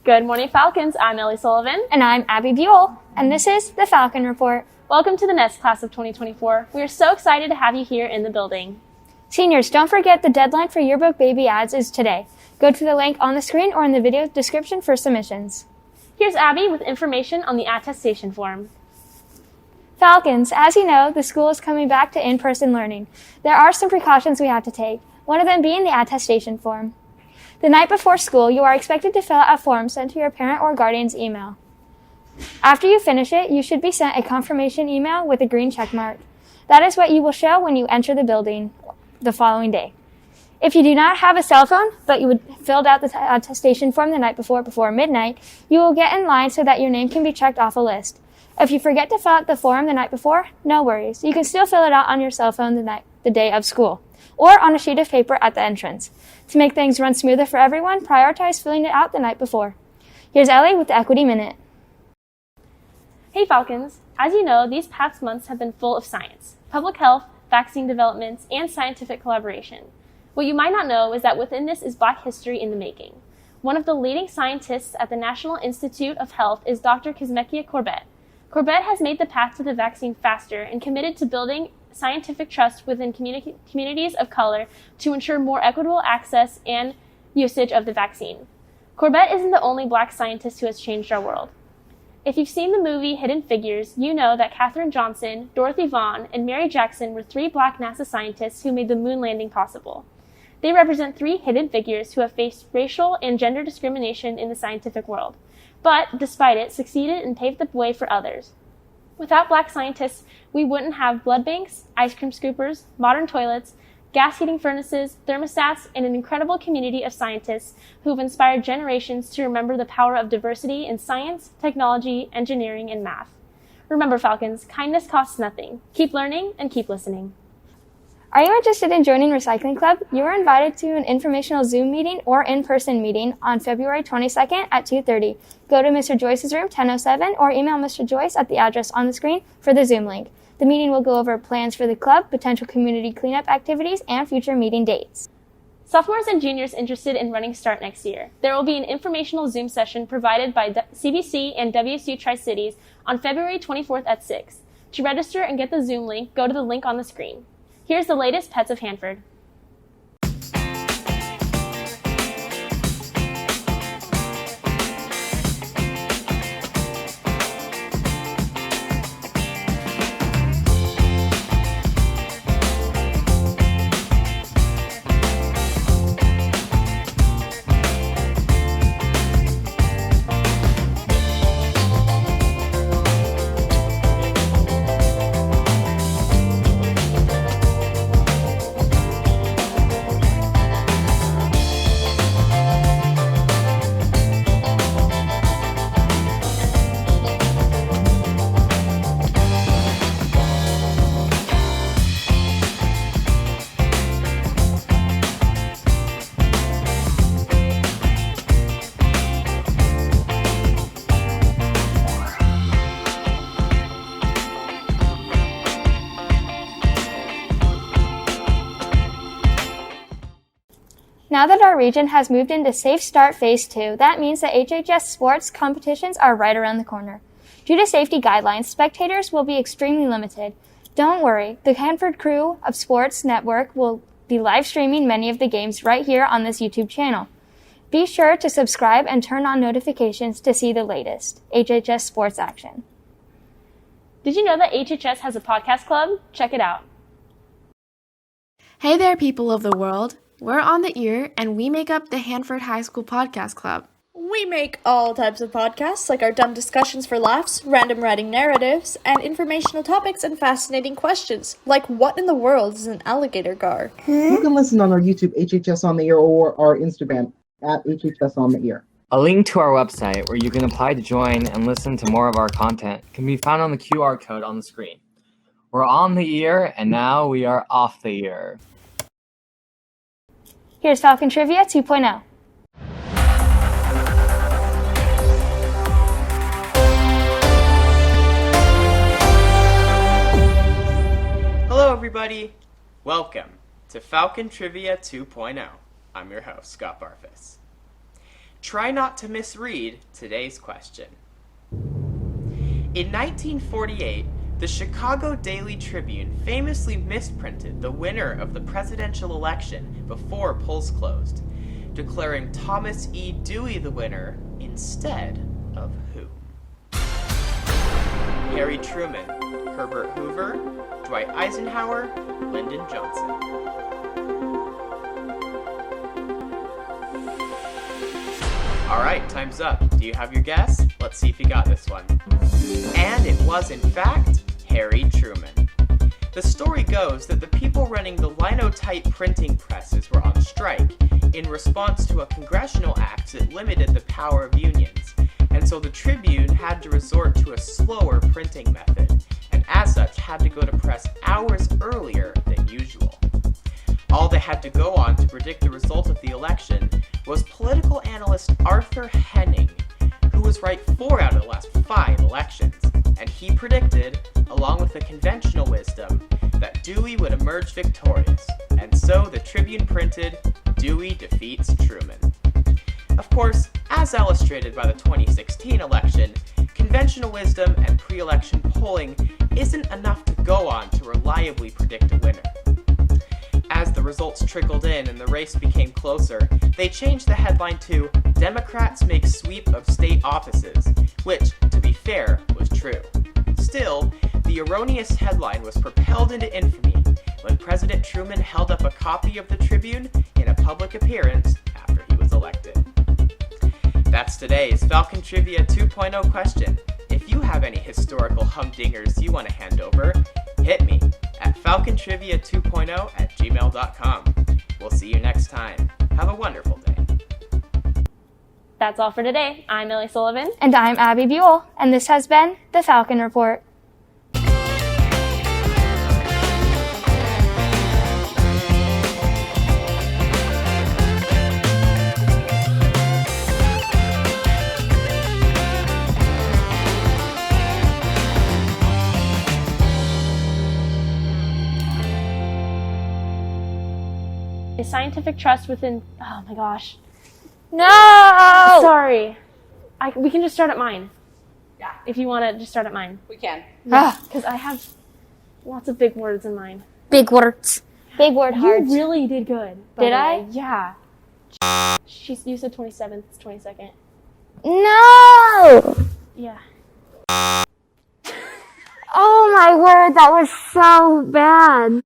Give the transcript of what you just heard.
Good morning, Falcons. I'm Ellie Sullivan. And I'm Abby Buel. And this is the Falcon Report. Welcome to the next class of 2024. We are so excited to have you here in the building. Seniors, don't forget the deadline for yearbook baby ads is today. Go to the link on the screen or in the video description for submissions. Here's Abby with information on the attestation form. Falcons, as you know, the school is coming back to in-person learning. There are some precautions we have to take, one of them being the attestation form. The night before school, you are expected to fill out a form sent to your parent or guardian's email. After you finish it, you should be sent a confirmation email with a green check mark. That is what you will show when you enter the building the following day. If you do not have a cell phone, but you filled out the attestation form the night before midnight, you will get in line so that your name can be checked off a list. If you forget to fill out the form the night before, no worries. You can still fill it out on your cell phone the day of school, or on a sheet of paper at the entrance. To make things run smoother for everyone, prioritize filling it out the night before. Here's Ellie with the Equity Minute. Hey Falcons, as you know, these past months have been full of science, public health, vaccine developments, and scientific collaboration. What you might not know is that within this is Black history in the making. One of the leading scientists at the National Institute of Health is Dr. Kizzmekia Corbett. Corbett has made the path to the vaccine faster and committed to building scientific trust within communities of color to ensure more equitable access and usage of the vaccine. Corbett isn't the only Black scientist who has changed our world. If you've seen the movie Hidden Figures, you know that Katherine Johnson, Dorothy Vaughan, and Mary Jackson were 3 Black NASA scientists who made the moon landing possible. They represent 3 hidden figures who have faced racial and gender discrimination in the scientific world, but, despite it, succeeded and paved the way for others. Without Black scientists, we wouldn't have blood banks, ice cream scoopers, modern toilets, gas heating furnaces, thermostats, and an incredible community of scientists who have inspired generations to remember the power of diversity in science, technology, engineering, and math. Remember, Falcons, kindness costs nothing. Keep learning and keep listening. Are you interested in joining Recycling Club? You are invited to an informational Zoom meeting or in-person meeting on February 22nd at 2:30. Go to Mr. Joyce's room, 1007, or email Mr. Joyce at the address on the screen for the Zoom link. The meeting will go over plans for the club, potential community cleanup activities, and future meeting dates. Sophomores and juniors interested in running START next year. There will be an informational Zoom session provided by CBC and WSU Tri-Cities on February 24th at 6. To register and get the Zoom link, go to the link on the screen. Here's the latest Pets of Hanford. Now that our region has moved into Safe Start Phase 2, that means that HHS sports competitions are right around the corner. Due to safety guidelines, spectators will be extremely limited. Don't worry, the Hanford Crew of Sports Network will be live streaming many of the games right here on this YouTube channel. Be sure to subscribe and turn on notifications to see the latest HHS sports action. Did you know that HHS has a podcast club? Check it out. Hey there, people of the world. We're On the Ear, and we make up the Hanford High School Podcast Club. We make all types of podcasts, like our dumb discussions for laughs, random writing narratives, and informational topics and fascinating questions, like what in the world is an alligator gar? You can listen on our YouTube, HHS On the Ear, or our Instagram, at HHS On the Ear. A link to our website where you can apply to join and listen to more of our content can be found on the QR code on the screen. We're on the ear, and now we are off the ear. Here's Falcon Trivia 2.0. Hello everybody! Welcome to Falcon Trivia 2.0. I'm your host, Scott Barfuss. Try not to misread today's question. In 1948, the Chicago Daily Tribune famously misprinted the winner of the presidential election before polls closed, declaring Thomas E. Dewey the winner instead of who? Harry Truman, Herbert Hoover, Dwight Eisenhower, Lyndon Johnson. Alright, time's up. Do you have your guess? Let's see if you got this one. And it was, in fact, Harry Truman. The story goes that the people running the linotype printing presses were on strike in response to a congressional act that limited the power of unions, and so the Tribune had to resort to a slower printing method, and as such had to go to press hours earlier than usual. All they had to go on to predict the result of the election was political analyst Arthur Henning, who was right 4 out of the last 5 elections, and he predicted, along with the conventional wisdom, that Dewey would emerge victorious, and so the Tribune printed, "Dewey defeats Truman." Of course, as illustrated by the 2016 election, conventional wisdom and pre-election polling isn't enough to go on to reliably predict a winner. As the results trickled in and the race became closer, they changed the headline to "Democrats Make Sweep of State Offices," which, to be fair, was true. Still, the erroneous headline was propelled into infamy when President Truman held up a copy of the Tribune in a public appearance after he was elected. That's today's Falcon Trivia 2.0 question. If you have any historical humdingers you want to hand over, hit me at falcontrivia2.0@gmail.com. We'll see you next time. Have a wonderful day. That's all for today. I'm Ellie Sullivan. And I'm Abby Buel, and this has been the Falcon Report. Is scientific trust within... Oh my gosh. No! Sorry. We can just start at mine. Yeah. If you want to just start at mine. We can. Because I have lots of big words in mine. Big words. Big word hearts. You really did good. Did I? Yeah. You said 27th, it's 22nd. No! Yeah. Oh my word, that was so bad.